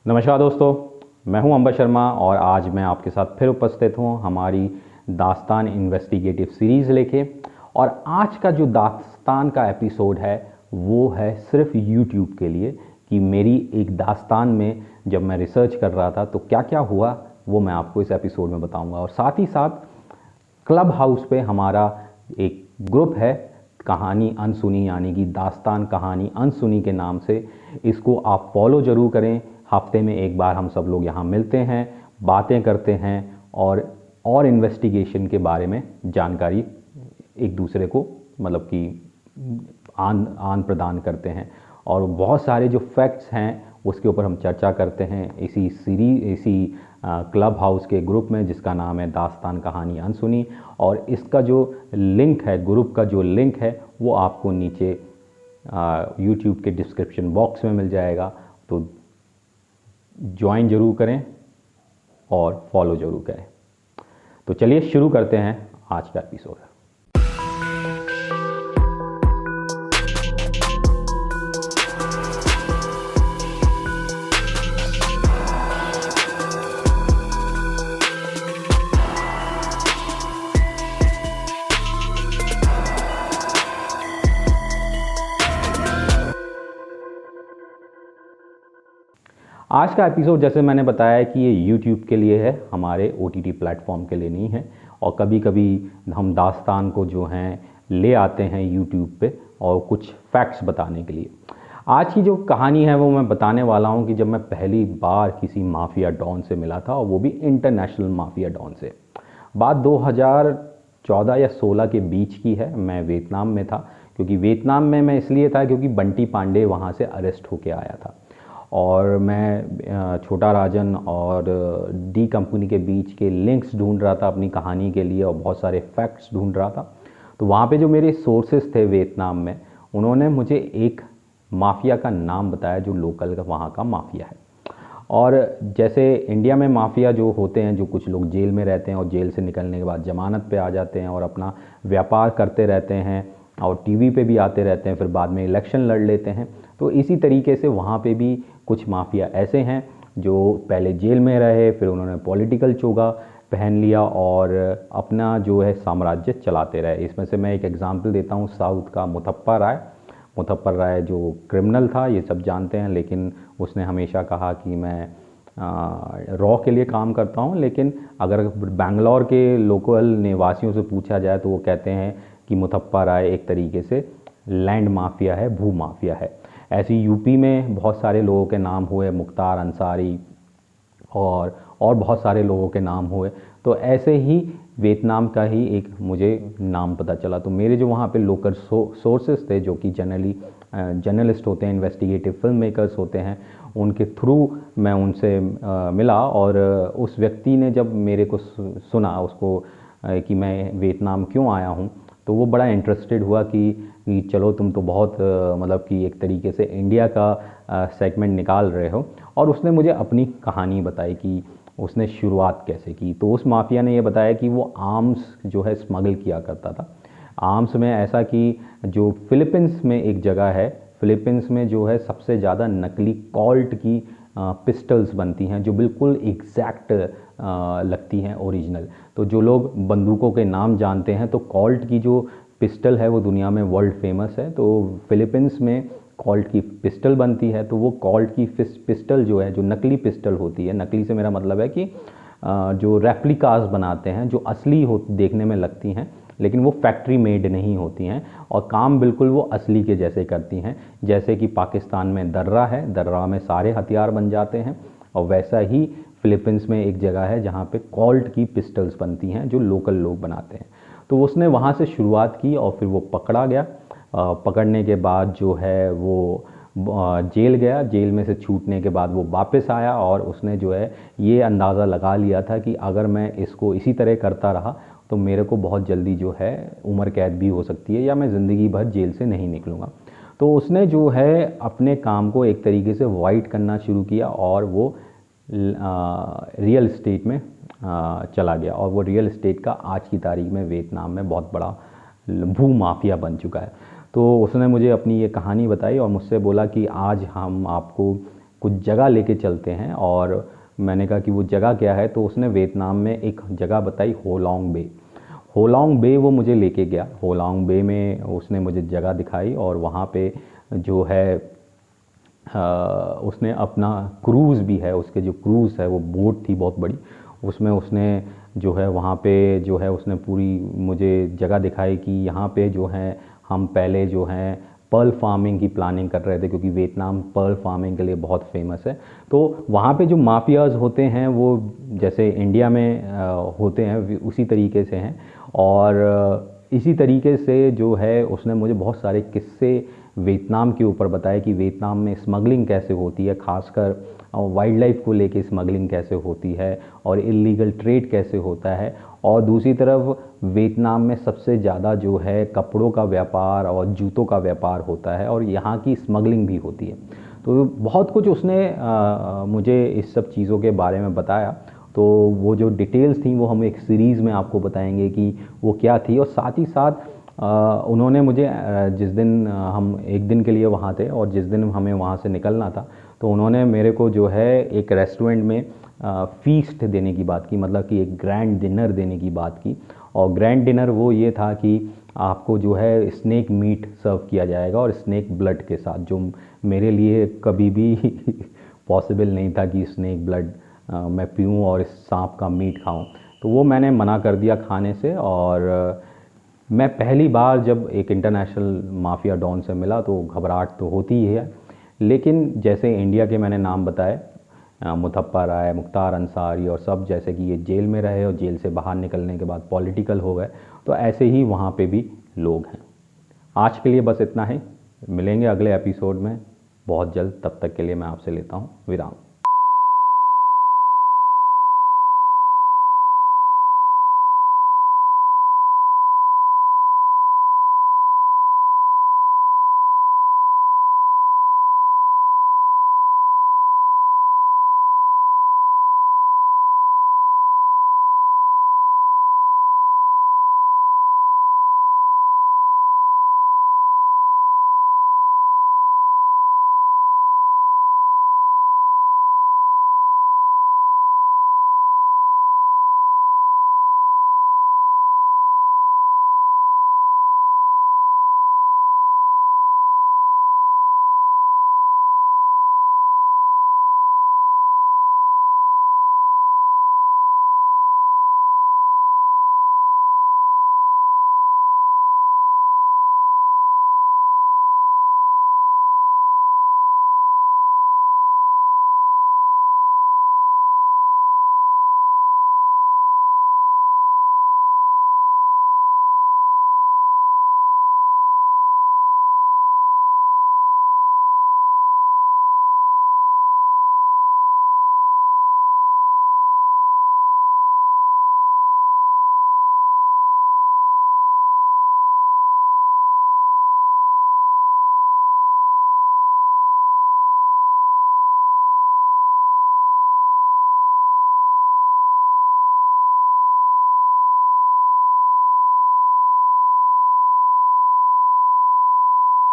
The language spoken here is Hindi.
नमस्कार दोस्तों, मैं हूं अंबर शर्मा और आज मैं आपके साथ फिर उपस्थित हूं हमारी दास्तान इन्वेस्टिगेटिव सीरीज़ लेके। और आज का जो दास्तान का एपिसोड है वो है सिर्फ यूट्यूब के लिए कि मेरी एक दास्तान में जब मैं रिसर्च कर रहा था तो क्या क्या हुआ वो मैं आपको इस एपिसोड में बताऊंगा। और साथ ही साथ क्लब हाउस पे हमारा एक ग्रुप है कहानी अनसुनी, यानी कि दास्तान कहानी अनसुनी के नाम से। इसको आप फॉलो ज़रूर करें। हफ्ते में एक बार हम सब लोग यहाँ मिलते हैं, बातें करते हैं और इन्वेस्टिगेशन के बारे में जानकारी एक दूसरे को मतलब कि आन प्रदान करते हैं। और बहुत सारे जो फैक्ट्स हैं उसके ऊपर हम चर्चा करते हैं इसी क्लब हाउस के ग्रुप में जिसका नाम है दास्तान कहानी अनसुनी। और इसका जो लिंक है, ग्रुप का जो लिंक है, वो आपको नीचे यूट्यूब के डिस्क्रिप्शन बॉक्स में मिल जाएगा। तो ज्वाइन ज़रूर करें और फॉलो ज़रूर करें। तो चलिए शुरू करते हैं आज का एपिसोड। आज का एपिसोड जैसे मैंने बताया कि ये YouTube के लिए है, हमारे OTT प्लेटफॉर्म के लिए नहीं है। और कभी कभी हम दास्तान को जो हैं ले आते हैं YouTube पे और कुछ फैक्ट्स बताने के लिए। आज की जो कहानी है वो मैं बताने वाला हूँ कि जब मैं पहली बार किसी माफिया डॉन से मिला था, और वो भी इंटरनेशनल माफिया डॉन से। बात 2014 या 16 के बीच की है। मैं वियतनाम में था, क्योंकि वियतनाम में मैं इसलिए था क्योंकि बंटी पांडे वहाँ से अरेस्ट होके आया था। और मैं छोटा राजन और डी कंपनी के बीच के लिंक्स ढूंढ रहा था अपनी कहानी के लिए, और बहुत सारे फैक्ट्स ढूंढ रहा था। तो वहाँ पे जो मेरे सोर्सेस थे वियतनाम में, उन्होंने मुझे एक माफिया का नाम बताया जो लोकल का वहाँ का माफिया है। और जैसे इंडिया में माफिया जो होते हैं, जो कुछ लोग जेल में रहते हैं और जेल से निकलने के बाद जमानत पे आ जाते हैं और अपना व्यापार करते रहते हैं और टीवी पे भी आते रहते हैं, फिर बाद में इलेक्शन लड़ लेते हैं। तो इसी तरीके से वहाँ पे भी कुछ माफिया ऐसे हैं जो पहले जेल में रहे, फिर उन्होंने पॉलिटिकल चोगा पहन लिया और अपना जो है साम्राज्य चलाते रहे। इसमें से मैं एक एग्जांपल देता हूँ, साउथ का मुथप्पा राय जो क्रिमिनल था, ये सब जानते हैं, लेकिन उसने हमेशा कहा कि मैं रॉ के लिए काम करता हूँ। लेकिन अगर बैंगलोर के लोकल निवासियों से पूछा जाए तो वो कहते हैं कि मुथप्पा राय एक तरीके से लैंड माफिया है, भू माफिया है। ऐसे यूपी में बहुत सारे लोगों के नाम हुए, मुख्तार अंसारी और बहुत सारे लोगों के नाम हुए। तो ऐसे ही वियतनाम का ही एक मुझे नाम पता चला। तो मेरे जो वहाँ पे लोकल सोर्सेस थे, जो कि जनरली जर्नलिस्ट होते हैं, इन्वेस्टिगेटिव फिल्म मेकर्स होते हैं, उनके थ्रू मैं उनसे मिला। और उस व्यक्ति ने जब मेरे को सुना उसको कि मैं वियतनाम क्यों आया हूँ, तो वो बड़ा इंटरेस्टेड हुआ कि चलो तुम तो बहुत मतलब कि एक तरीके से इंडिया का सेगमेंट निकाल रहे हो। और उसने मुझे अपनी कहानी बताई कि उसने शुरुआत कैसे की। तो उस माफिया ने ये बताया कि वो आर्म्स जो है स्मगल किया करता था। आर्म्स में ऐसा कि जो फिलीपींस में एक जगह है, फिलीपींस में जो है सबसे ज़्यादा नकली कॉल्ट की पिस्टल्स बनती हैं, जो बिल्कुल एग्जैक्ट लगती हैं ओरिजिनल। तो जो लोग बंदूकों के नाम जानते हैं, तो कॉल्ट की जो पिस्टल है वो दुनिया में वर्ल्ड फेमस है। तो फिलीपींस में कॉल्ट की पिस्टल बनती है। तो वो कॉल्ट की पिस्टल जो है, जो नकली पिस्टल होती है, नकली से मेरा मतलब है कि जो रेप्लिकास बनाते हैं, जो असली देखने में लगती हैं, लेकिन वो फैक्ट्री मेड नहीं होती हैं और काम बिल्कुल वो असली के जैसे करती हैं। जैसे कि पाकिस्तान में दर्रा है, दर्रा में सारे हथियार बन जाते हैं, और वैसा ही फिलीपींस में एक जगह है जहाँ पे कॉल्ट की पिस्टल्स बनती हैं जो लोकल लोग बनाते हैं। तो उसने वहाँ से शुरुआत की और फिर वो पकड़ा गया। पकड़ने के बाद जो है वो जेल गया। जेल में से छूटने के बाद वो वापस आया और उसने जो है ये अंदाज़ा लगा लिया था कि अगर मैं इसको इसी तरह करता रहा तो मेरे को बहुत जल्दी जो है उम्र कैद भी हो सकती है, या मैं ज़िंदगी भर जेल से नहीं निकलूँगा। तो उसने जो है अपने काम को एक तरीके से वाइट करना शुरू किया और वो रियल इस्टेट में चला गया। और वो रियल इस्टेट का आज की तारीख में वियतनाम में बहुत बड़ा भू माफिया बन चुका है। तो उसने मुझे अपनी ये कहानी बताई और मुझसे बोला कि आज हम आपको कुछ जगह लेके चलते हैं। और मैंने कहा कि वो जगह क्या है, तो उसने वियतनाम में एक जगह बताई, होलोंग बे। होलोंग बे वो मुझे लेके गया। होलोंग बे में उसने मुझे जगह दिखाई और वहाँ पे जो है उसने अपना क्रूज़ भी है, उसके जो क्रूज़ है वो बोट थी बहुत बड़ी, उसमें उसने जो है वहाँ पे जो है उसने पूरी मुझे जगह दिखाई कि यहाँ पे जो है हम पहले जो है पर्ल फार्मिंग की प्लानिंग कर रहे थे, क्योंकि वियतनाम पर्ल फार्मिंग के लिए बहुत फेमस है। तो वहाँ पे जो माफियाज़ होते हैं वो जैसे इंडिया में होते हैं उसी तरीके से हैं। और इसी तरीके से जो है उसने मुझे बहुत सारे किस्से वियतनाम के ऊपर बताया कि वियतनाम में स्मगलिंग कैसे होती है, खासकर वाइल्ड लाइफ को लेके स्मगलिंग कैसे होती है और इलीगल ट्रेड कैसे होता है। और दूसरी तरफ वियतनाम में सबसे ज़्यादा जो है कपड़ों का व्यापार और जूतों का व्यापार होता है और यहाँ की स्मगलिंग भी होती है। तो बहुत कुछ उसने मुझे इस सब चीज़ों के बारे में बताया। तो वो जो डिटेल्स थी वो हम एक सीरीज़ में आपको बताएंगे कि वो क्या थी। और साथ ही साथ उन्होंने मुझे जिस दिन हम एक दिन के लिए वहाँ थे और जिस दिन हमें वहाँ से निकलना था, तो उन्होंने मेरे को जो है एक रेस्टोरेंट में फ़ीस्ट देने की बात की, मतलब कि एक ग्रैंड डिनर देने की बात की। और ग्रैंड डिनर वो ये था कि आपको जो है स्नेक मीट सर्व किया जाएगा और स्नेक ब्लड के साथ, जो मेरे लिए कभी भी पॉसिबल नहीं था कि स्नेक ब्लड मैं पीऊँ और इस सांप का मीट खाऊँ। तो वो मैंने मना कर दिया खाने से। और मैं पहली बार जब एक इंटरनेशनल माफिया डॉन से मिला तो घबराहट तो होती ही है, लेकिन जैसे इंडिया के मैंने नाम बताए, मुथप्पा राय, मुख्तार अंसारी और सब, जैसे कि ये जेल में रहे और जेल से बाहर निकलने के बाद पॉलिटिकल हो गए, तो ऐसे ही वहाँ पे भी लोग हैं। आज के लिए बस इतना ही, मिलेंगे अगले एपिसोड में बहुत जल्द। तब तक के लिए मैं आपसे लेता हूँ विराम।